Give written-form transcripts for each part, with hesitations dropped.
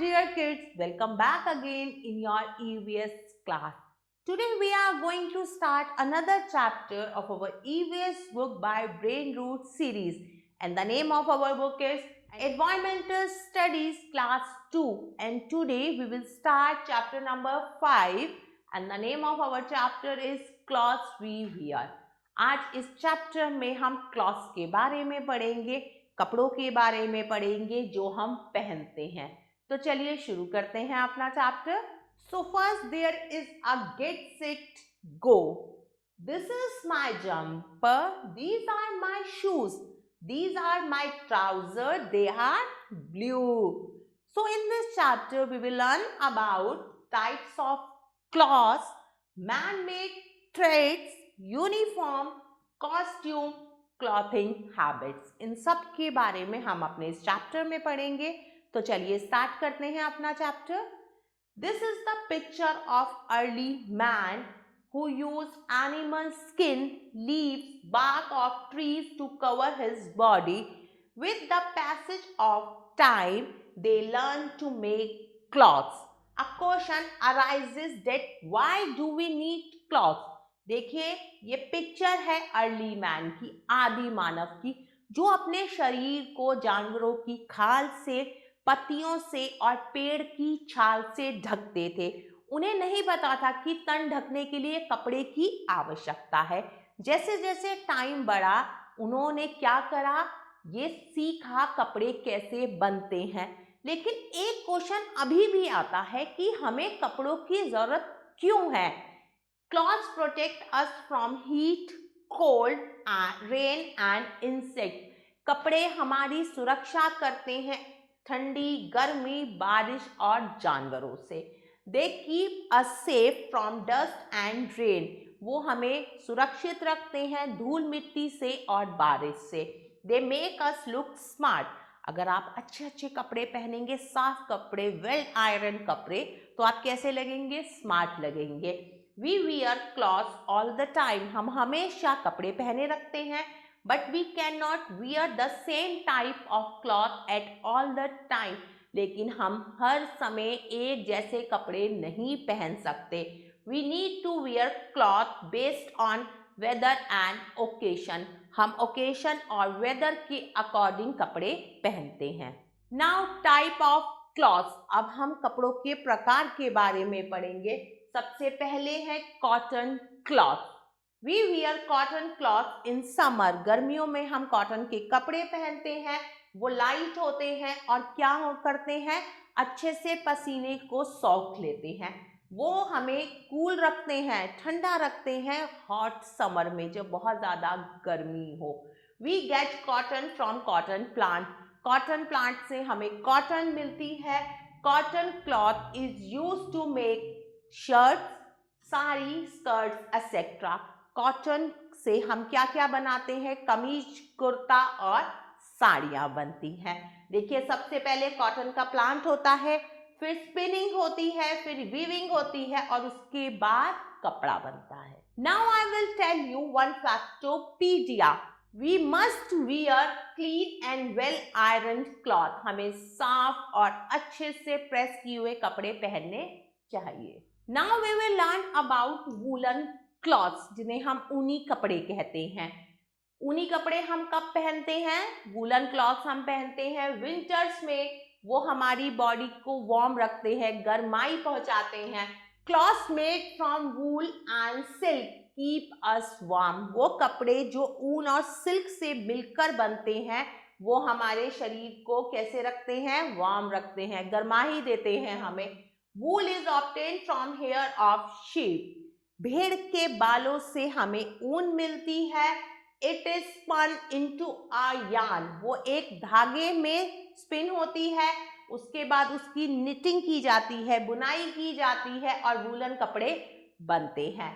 dear kids, welcome back again in your EVS class. Today we are going to start another chapter of our EVS book by Brain Root series, and the name of our book is Environmental Studies Class 2, and today we will start chapter number 5, and the name of our chapter is Clothes We Wear. आज इस chapter में हम clothes के बारे में पढ़ेंगे, कपड़ों के बारे में पढ़ेंगे जो हम पहनते हैं। तो चलिए शुरू करते हैं अपना chapter. So first there is a get set go. This is my jumper, these are my shoes, these are my trousers, they are blue. So in this chapter we will learn about types of clothes, man-made threads, uniform, costume, clothing habits. इन सब के बारे में हम अपने इस chapter में पढ़ेंगे। तो चलिए स्टार्ट करते हैं अपना chapter. This is the picture of early man who used animal skin, leaves, bark of trees to cover his body. With the passage of time, they learned to make clothes. A question arises that why do we need clothes? देखिए ये picture है early man की, आदि मानव की, जो अपने शरीर को जानवरों की खाल से, पत्तियों से और पेड़ की छाल से ढकते थे। उन्हें नहीं पता था कि तन ढकने के लिए कपड़े की आवश्यकता है। जैसे जैसे टाइम बढ़ा उन्होंने क्या करा, ये सीखा कपड़े कैसे बनते हैं। लेकिन एक क्वेश्चन अभी भी आता है कि हमें कपड़ों की जरूरत क्यों है। Clothes protect us from heat, cold, rain and insect. कपड़े हमारी सुरक्षा करते हैं ठंडी, गर्मी, बारिश और जानवरों से। They keep us safe from dust and rain. वो हमें सुरक्षित रखते हैं धूल मिट्टी से और बारिश से। They make us look smart. अगर आप अच्छे अच्छे कपड़े पहनेंगे, साफ कपड़े, वेल आयरन कपड़े, तो आप कैसे लगेंगे, स्मार्ट लगेंगे। We wear clothes all the time. हम हमेशा कपड़े पहने रखते हैं, but we cannot wear the same type of cloth at all the time. लेकिन हम हर समय एक जैसे कपड़े नहीं पहन सकते। We need to wear cloth based on weather and occasion. हम occasion और weather के according कपड़े पहनते हैं। Now type of cloths. अब हम कपड़ों के प्रकार के बारे में पढ़ेंगे। सबसे पहले है cotton cloth. We wear cotton cloth in summer. गर्मियों में हम कॉटन के कपड़े पहनते हैं। वो लाइट होते हैं और क्या करते हैं, अच्छे से पसीने को सोख लेते हैं। वो हमें कूल रखते हैं, ठंडा रखते हैं हॉट समर में जब बहुत ज़्यादा गर्मी हो। We get cotton from cotton plant. Cotton plant से हमें कॉटन मिलती है। Cotton cloth is used to make shirts, sari, skirts etcetera. Cotton से हम क्या क्या बनाते हैं, कमीज, कुर्ता और साड़ियाँ बनती हैं। देखिए सबसे पहले कॉटन का प्लांट होता है, फिर स्पिनिंग होती है, फिर वीविंग होती है और उसके बाद कपड़ा बनता है। Now I will tell you one factopedia. We must wear clean and well iron cloth. हमें साफ और अच्छे से प्रेस किए हुए कपड़े पहनने चाहिए। Now we will learn about woolen cloths, जिन्हें हम ऊनी कपड़े कहते हैं। ऊनी कपड़े हम कब पहनते हैं, वूलन क्लॉथ्स हम पहनते हैं विंटर्स में। वो हमारी बॉडी को वार्म रखते हैं, गर्माई पहुंचाते हैं। Clothes made from wool and silk keep us warm. वो कपड़े जो ऊन और सिल्क से मिलकर बनते हैं वो हमारे शरीर को कैसे रखते हैं, वार्म रखते हैं, गर्माई देते हैं हमें। Wool is obtained from hair of sheep. भेड़ के बालों से हमें ऊन मिलती है। It is spun into a yarn. वो एक धागे में स्पिन होती है, उसके बाद उसकी निटिंग की जाती है, बुनाई की जाती है और वूलन कपड़े बनते हैं।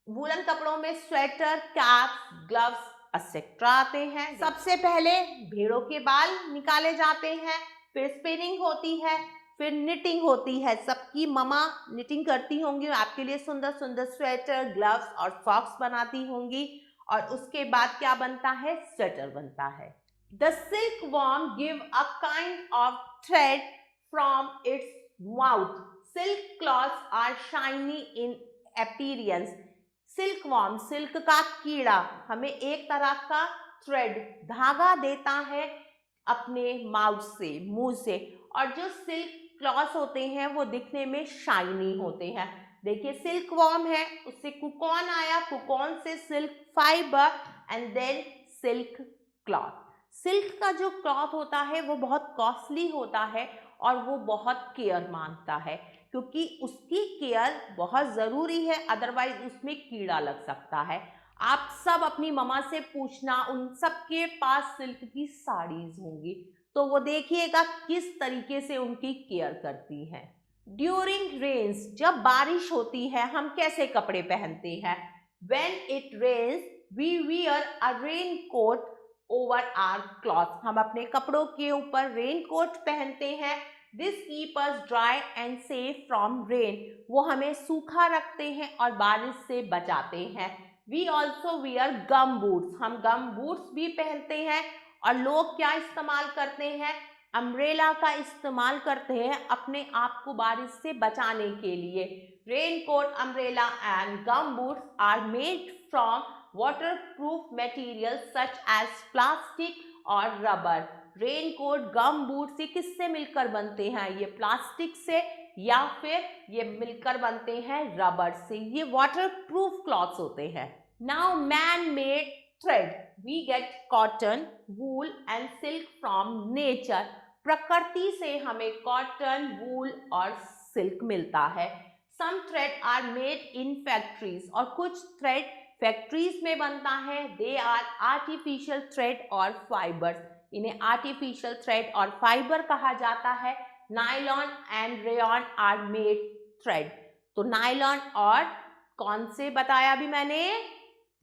वूलन कपड़ों में स्वेटर, कैप्स, ग्लव्स एक्सेट्रा आते हैं। सबसे पहले भेड़ों के बाल निकाले जाते हैं, फिर स्पिनिंग होती है, फिर निटिंग होती है। सबकी ममा निटिंग करती होंगी, आपके लिए सुंदर सुंदर स्वेटर, ग्लव्स और सॉक्स बनाती होंगी और उसके बाद क्या बनता है, स्वेटर बनता है। The silk worm give a kind of thread from its Mouth. Silk cloths are shiny in appearance. Silkworm, silk का कीड़ा, हमें एक तरह का थ्रेड, धागा देता है अपने माउथ से, मुंह से, और जो सिल्क क्लॉथ होते हैं वो दिखने में शाइनी होते हैं। देखिए सिल्क वॉर्म है, उससे कुकॉन आया, कुकॉन से silk fibre and then silk cloth. Silk का जो क्लॉथ होता है वो बहुत कॉस्टली होता है और वो बहुत केयर मांगता है, क्योंकि उसकी केयर बहुत ज़रूरी है, अदरवाइज उसमें कीड़ा लग सकता है। आप सब अपनी मम्मा से पूछना, उन सब के पास सिल्क की साड़ीज होंगी, तो वो देखिएगा किस तरीके से उनकी केयर करती हैं। ड्यूरिंग रेन्स, जब बारिश होती है हम कैसे कपड़े पहनते हैं? When it rains, we wear a raincoat over our clothes. हम अपने कपड़ों के ऊपर रेनकोट पहनते हैं। This keeps us dry and safe from rain. वो हमें सूखा रखते हैं और बारिश से बचाते हैं। We also wear gum boots. हम गम बूट्स भी पहनते हैं। और लोग क्या इस्तेमाल करते हैं? अम्ब्रेला का इस्तेमाल करते हैं अपने आप को बारिश से बचाने के लिए। Raincoat, umbrella and gum boots are made from waterproof materials such as plastic और रबर। रेनकोट, गम बूट ये किससे मिलकर बनते हैं? ये प्लास्टिक से या फिर ये मिलकर बनते हैं रबर से। ये वाटरप्रूफ क्लॉथ्स होते हैं। Now man made thread, we get cotton, wool and silk from nature. प्रकृति से हमें कॉटन, वूल और सिल्क मिलता है। Some thread are made in factories, और कुछ थ्रेड फैक्ट्रीज में बनता है। दे आर आर्टिफिशियल थ्रेड और फाइबर्स, इन्हें आर्टिफिशियल थ्रेड और फाइबर कहा जाता है। Nylon and rayon are made thread, तो नायलॉन और कौन से बताया अभी मैंने?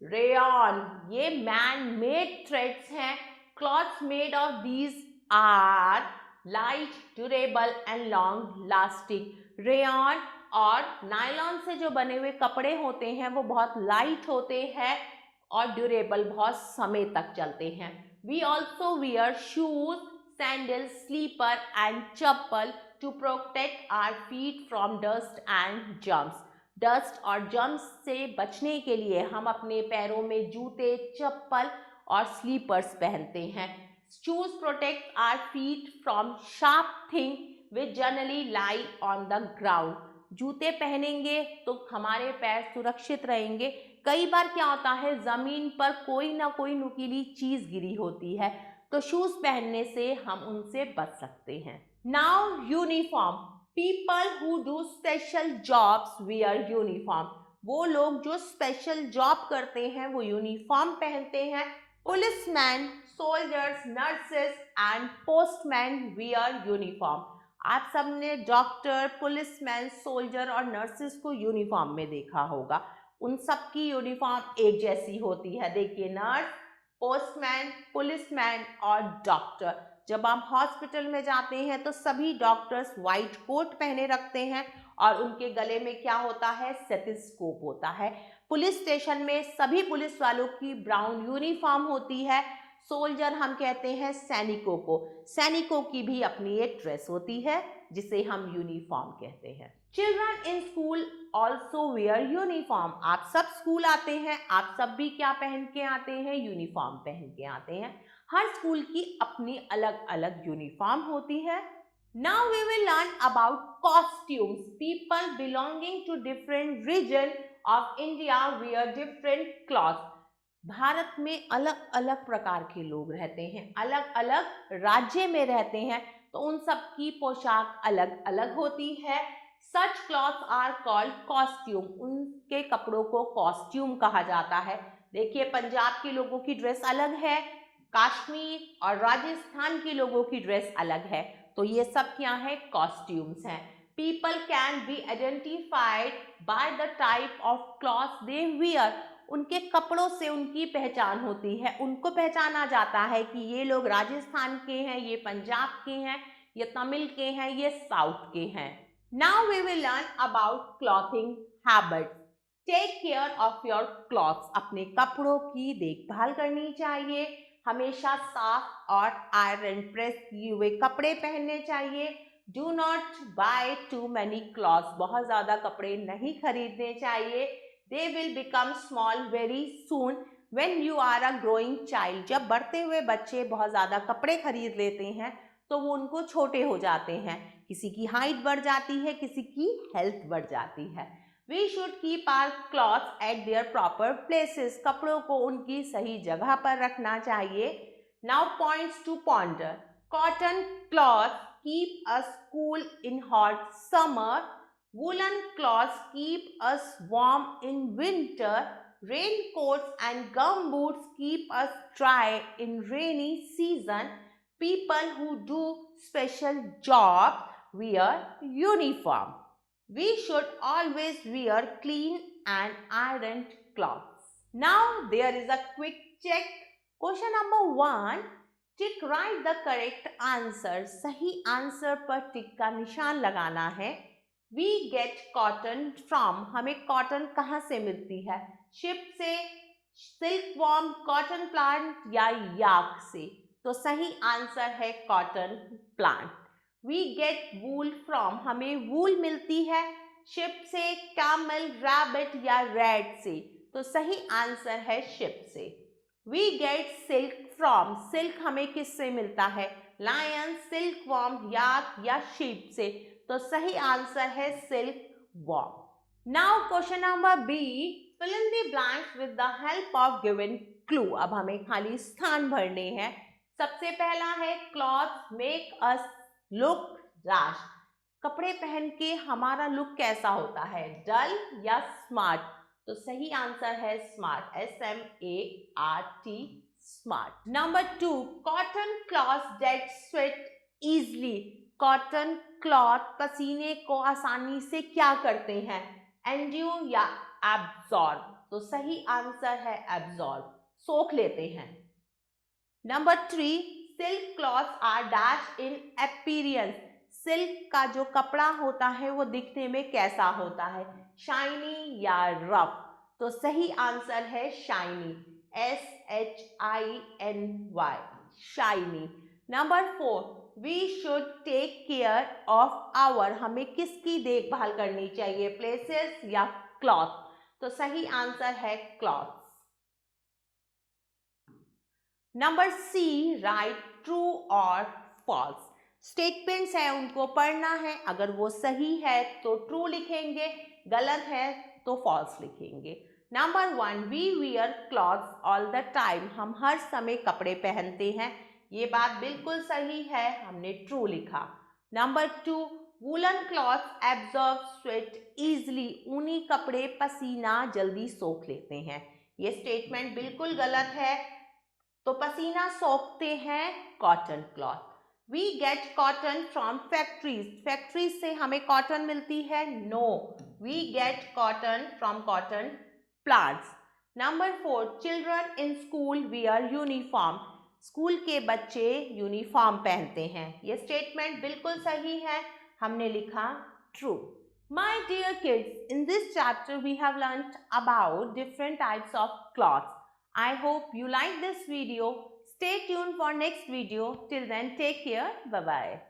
रेयॉन, ये मैन मेड थ्रेड्स हैं। Clothes made of these are light, durable and long lasting. Rayon और नायलॉन से जो बने हुए कपड़े होते हैं वो बहुत लाइट होते हैं और ड्यूरेबल, बहुत समय तक चलते हैं। We also wear shoes, sandals, slipper and chappal to protect our feet from dust and germs. Dust और जर्म्स से बचने के लिए हम अपने पैरों में जूते, चप्पल और स्लीपर्स पहनते हैं। Shoes protect our feet from sharp thing which generally lie on the ground. जूते पहनेंगे तो हमारे पैर सुरक्षित रहेंगे। कई बार क्या होता है, जमीन पर कोई ना कोई नुकीली चीज गिरी होती है, तो शूज पहनने से हम उनसे बच सकते हैं। Now uniform, people who do special jobs wear uniform. वो लोग जो स्पेशल जॉब करते हैं वो यूनिफॉर्म पहनते हैं। Policeman, soldiers, nurses and postman wear uniform. आप सबने डॉक्टर, पुलिसमैन, सोल्जर और नर्सेस को यूनिफॉर्म में देखा होगा। उन सब की यूनिफॉर्म एक जैसी होती है। देखिए नर्स, पोस्टमैन, पुलिसमैन और डॉक्टर। जब आप हॉस्पिटल में जाते हैं तो सभी डॉक्टर्स वाइट कोट पहने रखते हैं और उनके गले में क्या होता है? स्टेथोस्कोप होता है। पुलिस स्टेशन में सभी पुलिस वालों की ब्राउन यूनिफॉर्म होती है। सोल्जर हम कहते हैं सैनिकों को, सैनिकों की भी अपनी एक ड्रेस होती है जिसे हम यूनिफॉर्म कहते हैं। Children in school also where uniform. आप सब स्कूल आते हैं, आप सब भी क्या पहन के आते हैं? यूनिफॉर्म पहन के आते हैं। हर स्कूल की अपनी अलग अलग यूनिफॉर्म होती है। Now we will learn about costumes. People belonging to different region of India where different clothes. Bharat में अलग अलग प्रकार के लोग रहते हैं, अलग अलग राज्य में रहते हैं, तो उन सब की पोशाक अलग अलग होती है। सच क्लॉथ्स आर कॉल्ड कॉस्ट्यूम। उनके कपड़ों को कॉस्ट्यूम कहा जाता है। देखिए पंजाब के लोगों की ड्रेस अलग है, कश्मीर और राजस्थान के लोगों की ड्रेस अलग है, तो ये सब क्या है? कॉस्ट्यूम्स हैं। People can be identified by the type of cloth they wear. उनके कपड़ों से उनकी पहचान होती है, उनको पहचाना जाता है कि ये लोग राजस्थान के हैं, ये पंजाब के हैं, ये तमिल के हैं, ये साउथ के हैं। Now we will learn about clothing habits. Take care of your clothes. अपने कपड़ों की देखभाल करनी चाहिए। हमेशा साफ और आयरन प्रेस किए हुए कपड़े पहनने चाहिए। Do not buy too many clothes, बहुत ज़्यादा कपड़े नहीं खरीदने चाहिए. They will become small very soon when you are a growing child. जब बढ़ते हुए बच्चे बहुत ज़्यादा कपड़े खरीद लेते हैं तो वो उनको छोटे हो जाते हैं. किसी की हाइट बढ़ जाती है, किसी की हेल्थ बढ़ जाती है. We should keep our clothes at their proper places. कपड़ों को उनकी सही जगह पर रखना चाहिए. Now points to ponder. Cotton cloth keep us cool in hot summer. Woolen cloths keep us warm in winter. Raincoats and gumboots keep us dry in rainy season. People who do special jobs wear uniform. We should always wear clean and ironed clothes. Now there is a quick check. Question number 1. Tick write the correct answer. सही answer पर टिक का निशान लगाना है. We get cotton from. हमें cotton कहाँ से मिलती है? शिप से, सिल्कवॉर्म, कॉटन प्लांट या याक से. तो सही आंसर है cotton plant. We get wool from. हमें वूल मिलती है शिप से, कैमल, रैबिट या रैट से. तो सही आंसर है शिप से. We get silk from. Silk हमें किससे मिलता है? लायन, सिल्कवॉर्म, याक या शीप से. तो सही आंसर है silkworm. Now question number B. Fill in the blanks with the help of given clue. अब हमें खाली स्थान भरने हैं. सबसे पहला है cloth make us look rash. कपड़े पहन के हमारा लुक कैसा होता है? डल या स्मार्ट? तो सही आंसर है smart. SMART, smart. Number 2. Cotton cloth that sweat easily. Cotton cloth पसीने को आसानी से क्या करते हैं? एंड्यूर या एब्जॉर्ब? तो सही आंसर है एब्जॉर्ब, सोख लेते हैं. Number 3. Silk cloth are dash in appearance. सिल्क का जो कपड़ा होता है वो दिखने में कैसा होता है? शाइनी या रफ? तो सही आंसर है shiny. SHINY, shiny. Number 4. We should take care of our. हमें किसकी देखभाल करनी चाहिए? प्लेसेस या क्लॉथ? तो सही आंसर है cloth. Number C. Right true और फॉल्स. स्टेटमेंट्स है, उनको पढ़ना है. अगर वो सही है तो ट्रू लिखेंगे, गलत है तो फॉल्स लिखेंगे. Number 1. We wear clothes all the time. हम हर समय कपड़े पहनते हैं. ये बात बिल्कुल सही है, हमने ट्रू लिखा. Number 2. Woollen clothes absorb sweat easily. ऊनी कपड़े पसीना जल्दी सोख लेते हैं. ये स्टेटमेंट बिल्कुल गलत है. तो पसीना सोखते हैं cotton cloth. We get cotton from factories. Factories से हमें कॉटन मिलती है? No, we get cotton from cotton plants. Number 4. Children in school wear uniform. School के बच्चे यूनिफॉर्म पहनते हैं. ये स्टेटमेंट बिल्कुल सही है, हमने लिखा true. My dear kids, in this chapter we have learnt about different types of cloths. I hope you like this video. Stay tuned for next video. Till then, take care. Bye-bye.